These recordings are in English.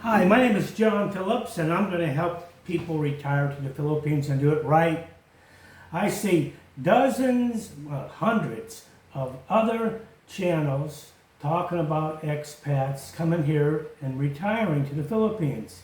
Hi, my name is John Phillips, and I'm going to help people retire to the Philippines and do it right. I see dozens, hundreds of other channels talking about expats coming here and retiring to the Philippines.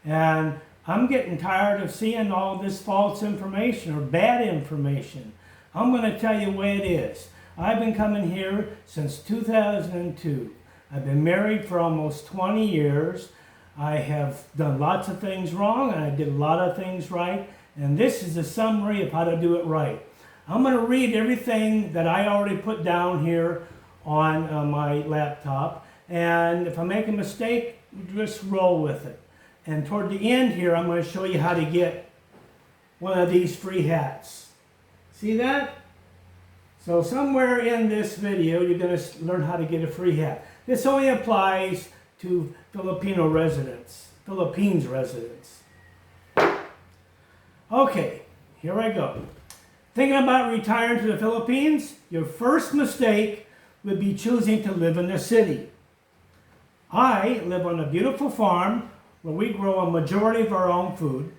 And I'm getting tired of seeing all this false information or bad information. I'm going to tell you what it is. I've been coming here since 2002. I've been married for almost 20 years. I have done lots of things wrong, and I did a lot of things right. And this is a summary of how to do it right. I'm going to read everything that I already put down here on my laptop. And if I make a mistake, just roll with it. And toward the end here, I'm going to show you how to get one of these free hats. See that? So somewhere in this video, you're going to learn how to get a free hat. This only applies to Philippines residents. Okay, here I go. Thinking about retiring to the Philippines? Your first mistake would be choosing to live in the city. I live on a beautiful farm where we grow a majority of our own food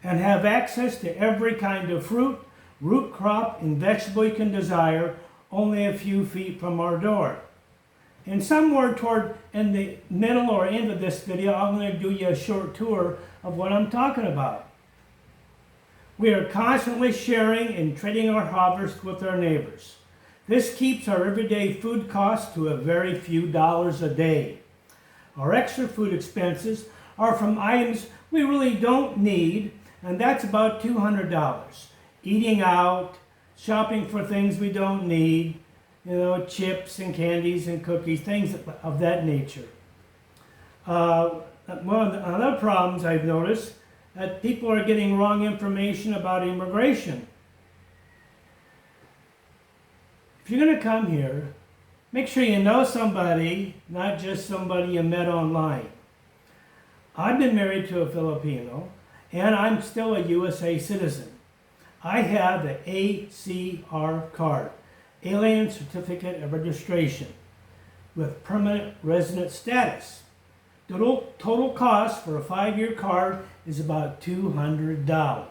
and have access to every kind of fruit, root crop, and vegetable you can desire only a few feet from our door. And somewhere toward in the middle or end of this video, I'm going to do you a short tour of what I'm talking about. We are constantly sharing and trading our harvest with our neighbors. This keeps our everyday food costs to a very few dollars a day. Our extra food expenses are from items we really don't need, and that's about $200. Eating out, shopping for things we don't need, chips and candies and cookies, things of that nature. One of the other problems I've noticed that people are getting wrong information about immigration. If you're going to come here, make sure you know somebody, not just somebody you met online. I've been married to a Filipino, and I'm still a USA citizen. I have the ACR card, Alien Certificate of Registration, with permanent resident status. The total cost for a 5-year card is about $200. A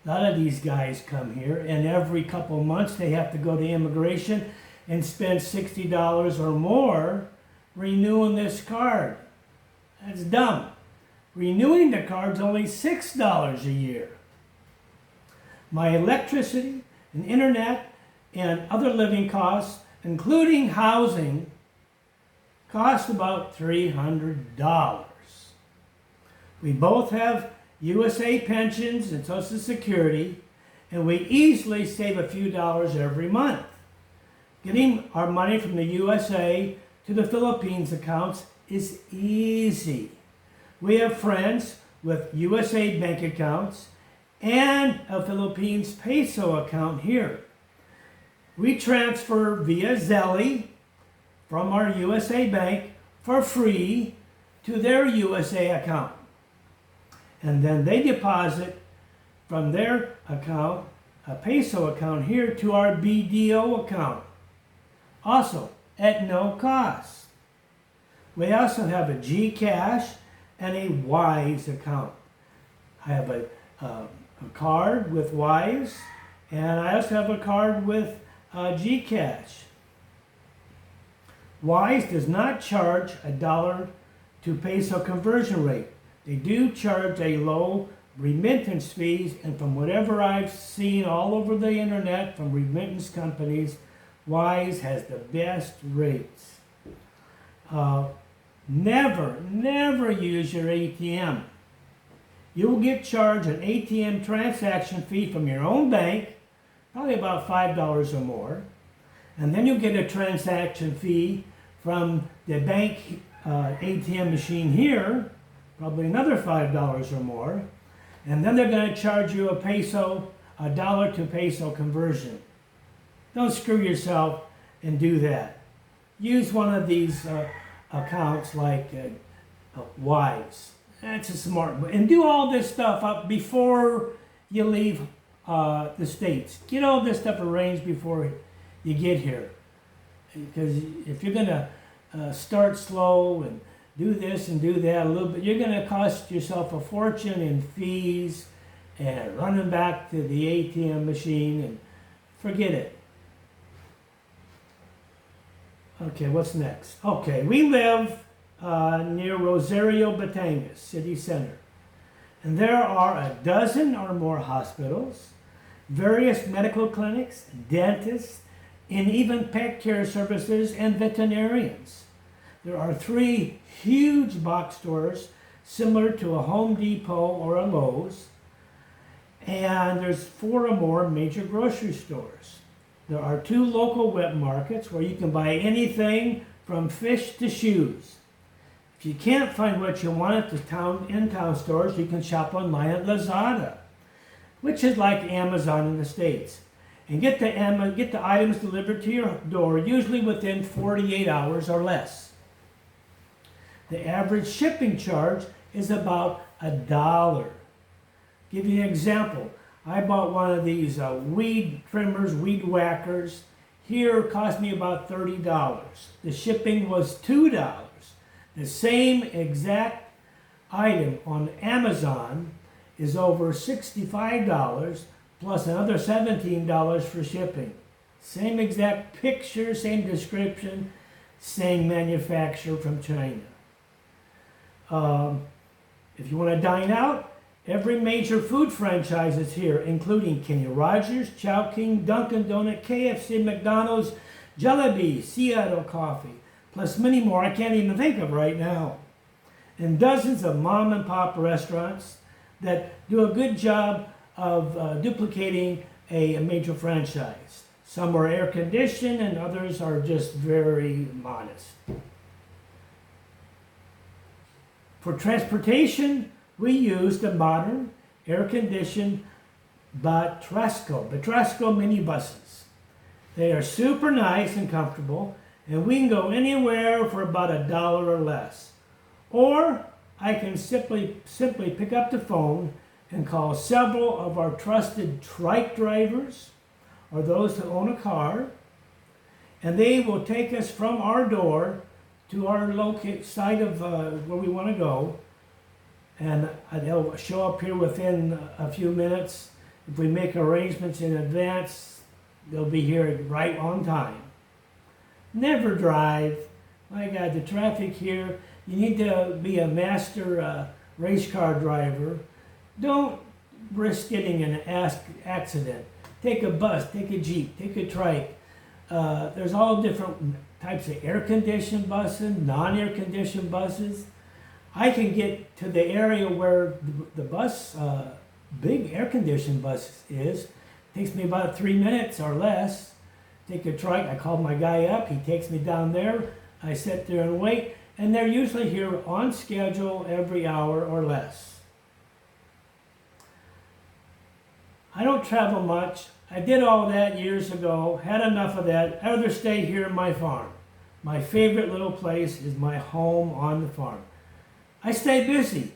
lot of these guys come here, and every couple months they have to go to immigration and spend $60 or more renewing this card. That's dumb. Renewing the card's only $6 a year. My electricity and internet and other living costs, including housing, cost about $300. We both have USA pensions and Social Security, and we easily save a few dollars every month. Getting our money from the USA to the Philippines accounts is easy. We have friends with USA bank accounts and a Philippines peso account here. We transfer via Zelle from our USA bank for free to their USA account. And then they deposit from their account, a peso account here, to our BDO account. Also, at no cost. We also have a GCash and a Wise account. I have a card with Wise, and I also have a card with GCash. Wise does not charge a dollar to peso conversion rate. They do charge a low remittance fees, and from whatever I've seen all over the internet from remittance companies, Wise has the best rates. Never use your ATM. You will get charged an ATM transaction fee from your own bank, probably about $5 or more. And then you'll get a transaction fee from the bank ATM machine here, probably another $5 or more. And then they're going to charge you a dollar to peso conversion. Don't screw yourself and do that. Use one of these accounts like Wise. That's a smart one. And do all this stuff up before you leave the States. Get all this stuff arranged before you get here. Because if you're going to start slow and do this and do that a little bit. You're going to cost yourself a fortune in fees and running back to the ATM machine, and forget it. Okay, what's next? Okay, we live near Rosario Batangas, city center. And there are a dozen or more hospitals, various medical clinics, dentists, and even pet care services and veterinarians. There are 3 huge box stores similar to a Home Depot or a Lowe's, and there's 4 or more major grocery stores. There are 2 local wet markets where you can buy anything from fish to shoes. If you can't find what you want at the in-town stores, you can shop online at Lazada, which is like Amazon in the States, and get the items delivered to your door, usually within 48 hours or less. The average shipping charge is about $1. Give you an example. I bought one of these weed trimmers, weed whackers. Here it cost me about $30. The shipping was $2. The same exact item on Amazon is over $65 plus another $17 for shipping. Same exact picture, same description, same manufacturer from China. If you want to dine out, every major food franchise is here, including Kenny Rogers, Chowking, Dunkin' Donut, KFC, McDonald's, Jollibee, Seattle Coffee, plus many more I can't even think of right now. And dozens of mom and pop restaurants that do a good job of duplicating a major franchise. Some are air conditioned and others are just very modest. For transportation, we use the modern air-conditioned Batrasco minibuses. They are super nice and comfortable, and we can go anywhere for about $1 or less. Or I can simply pick up the phone and call several of our trusted trike drivers or those who own a car, and they will take us from our door to our site of where we want to go, and they'll show up here within a few minutes. If we make arrangements in advance, they'll be here right on time. Never drive. My God, the traffic here, you need to be a master race car driver. Don't risk getting in an accident. Take a bus, take a Jeep, take a trike. There's all different types of air-conditioned buses, non-air-conditioned buses. I can get to the area where the bus, big air-conditioned bus is. It takes me about 3 minutes or less. Take a trike, I call my guy up, he takes me down there, I sit there and wait, and they're usually here on schedule every hour or less. I don't travel much. I did all that years ago, had enough of that. I'd rather stay here in my farm. My favorite little place is my home on the farm. I stay busy,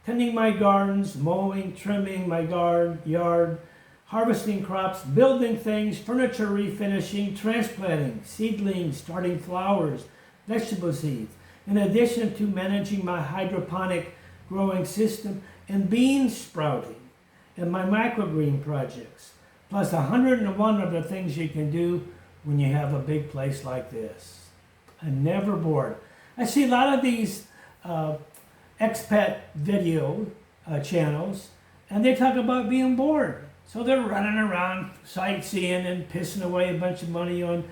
tending my gardens, mowing, trimming my yard, harvesting crops, building things, furniture refinishing, transplanting, seedlings, starting flowers, vegetable seeds, in addition to managing my hydroponic growing system and bean sprouting and my microgreen projects, plus 101 other things you can do when you have a big place like this. I'm never bored. I see a lot of these expat video channels, and they talk about being bored. So they're running around sightseeing and pissing away a bunch of money on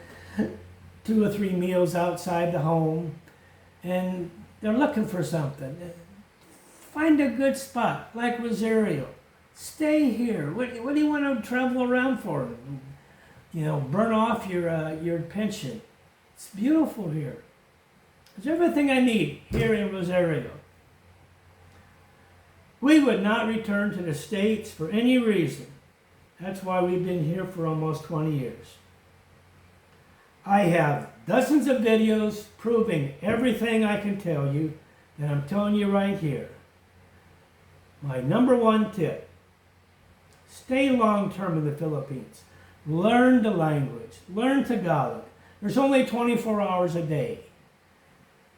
2 or 3 meals outside the home, and they're looking for something. Find a good spot like Rosario. Stay here. What do you want to travel around for? You know, burn off your pension. It's beautiful here. There's everything I need here in Rosario. We would not return to the States for any reason. That's why we've been here for almost 20 years. I have dozens of videos proving everything I can tell you that I'm telling you right here. My number 1 tip: stay long-term in the Philippines. Learn the language. Learn Tagalog. There's only 24 hours a day.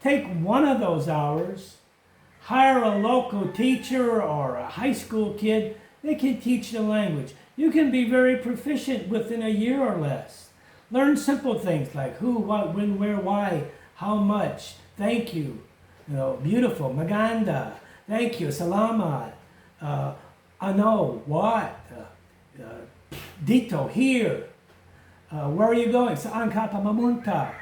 Take one of those hours, hire a local teacher or a high school kid. They can teach the language. You can be very proficient within a year or less. Learn simple things like who, what, when, where, why, how much, thank you, beautiful, maganda, thank you, salamat, ano, what, dito, here, where are you going, saan ka pamamunta?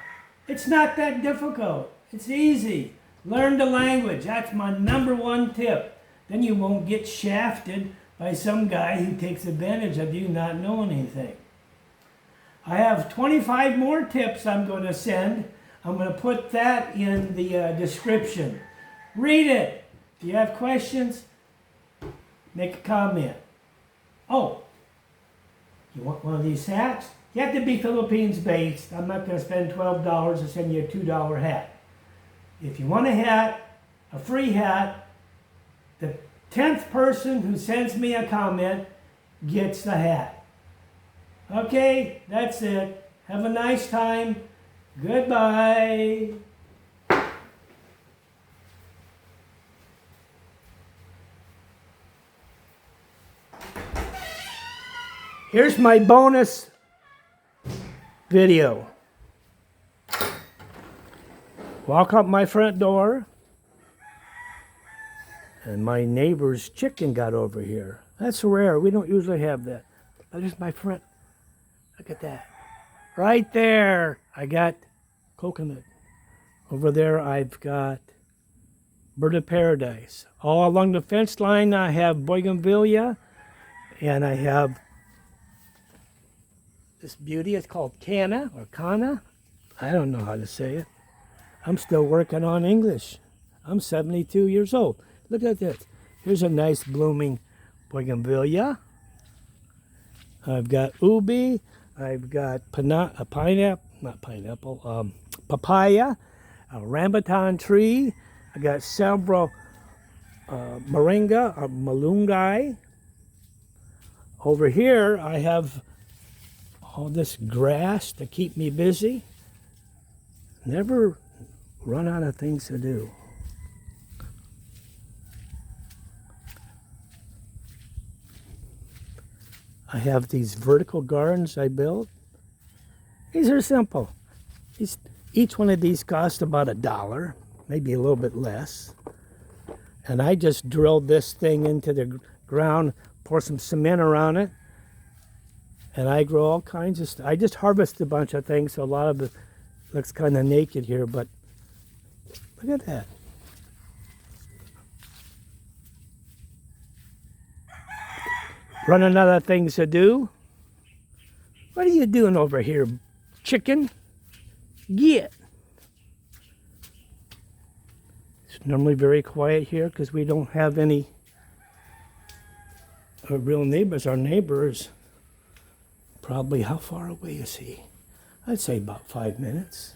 It's not that difficult. It's easy. Learn the language. That's my #1 tip. Then you won't get shafted by some guy who takes advantage of you not knowing anything. I have 25 more tips I'm going to send. I'm going to put that in the description. Read it. If you have questions, make a comment. Oh, you want one of these hats? You have to be Philippines based. I'm not going to spend $12 to send you a $2 hat. If you want a hat, a free hat, the 10th person who sends me a comment gets the hat. Okay, that's it. Have a nice time. Goodbye. Here's my bonus video. Walk up my front door, and my neighbor's chicken got over here. That's rare. We don't usually have that. There's my front. Look at that. Right there, I got coconut. Over there, I've got bird of paradise. All along the fence line, I have bougainvillea, and I have this beauty. It's called canna or canna. I don't know how to say it. I'm still working on English. I'm 72 years old. Look at this. Here's a nice blooming bougainvillea. I've got ubi. I've got papaya, a rambutan tree. I got several moringa or malunggay. Over here, I have all this grass to keep me busy. Never run out of things to do. I have these vertical gardens I built. These are simple. Each one of these cost about $1, maybe a little bit less. And I just drilled this thing into the ground, pour some cement around it, and I grow all kinds of stuff. I just harvested a bunch of things, so a lot of it looks kind of naked here, but look at that. Running out of things to do. What are you doing over here, chicken? Get. It's normally very quiet here because we don't have any real neighbors. Our neighbors, probably how far away is he? I'd say about 5 minutes.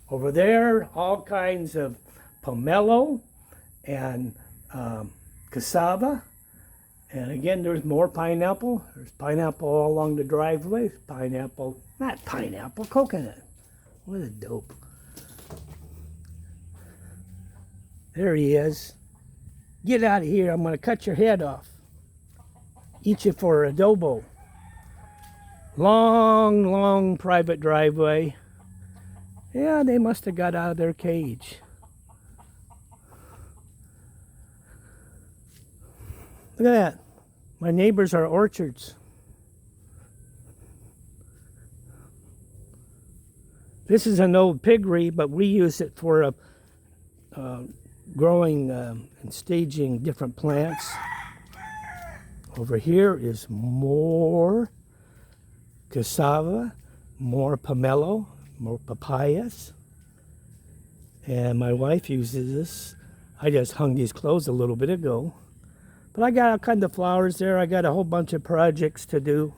Over there, all kinds of pomelo and cassava. And again, there's more pineapple. There's pineapple all along the driveway. Pineapple, not pineapple, coconut. What a dope. There he is. Get out of here. I'm going to cut your head off. Eat you for adobo. Long, long private driveway. Yeah, they must have got out of their cage. Look at that. My neighbors are orchards. This is an old piggery, but we use it for growing and staging different plants. Over here is more cassava, more pomelo, more papayas. And my wife uses this. I just hung these clothes a little bit ago. But I got all kinds of flowers there. I got a whole bunch of projects to do.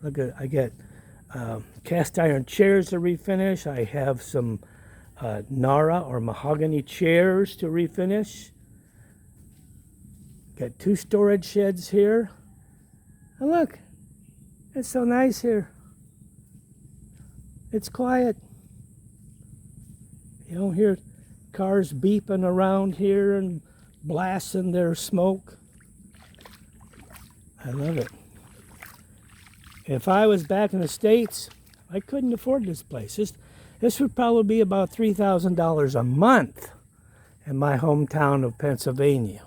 Look at, I got cast iron chairs to refinish. I have some Nora or mahogany chairs to refinish. Got 2 storage sheds here. And look, it's so nice here. It's quiet. You don't hear cars beeping around here and blasting their smoke. I love it. If I was back in the States, I couldn't afford this place. This would probably be about $3,000 a month in my hometown of Pennsylvania.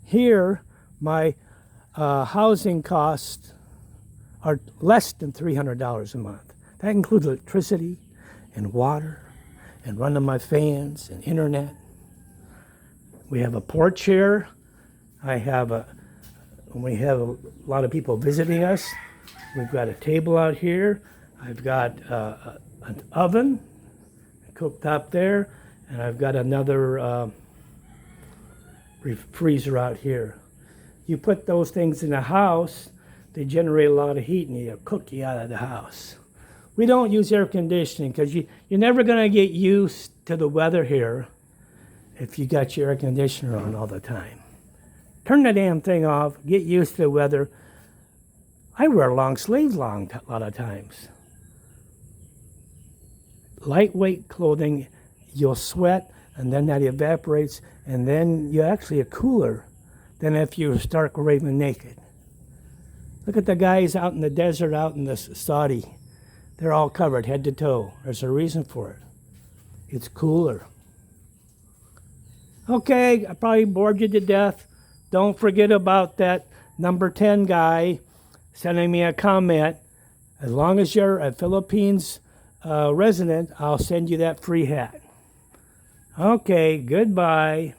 Here, my housing costs are less than $300 a month. That includes electricity and water and running my fans and internet. We have a porch here. We have a lot of people visiting us. We've got a table out here. I've got an oven cooked up there, and I've got another freezer out here. You put those things in the house, they generate a lot of heat and they'll cook you out of the house. We don't use air conditioning because you're never going to get used to the weather here if you got your air conditioner on all the time. Turn the damn thing off, get used to the weather. I wear long sleeves a lot of times. Lightweight clothing, you'll sweat, and then that evaporates, and then you actually are cooler than if you start raving naked. Look at the guys out in the desert, out in the Saudi. They're all covered head to toe. There's a reason for it. It's cooler. Okay, I probably bored you to death. Don't forget about that number 10 guy sending me a comment. As long as you're a Philippines resident, I'll send you that free hat. Okay, goodbye.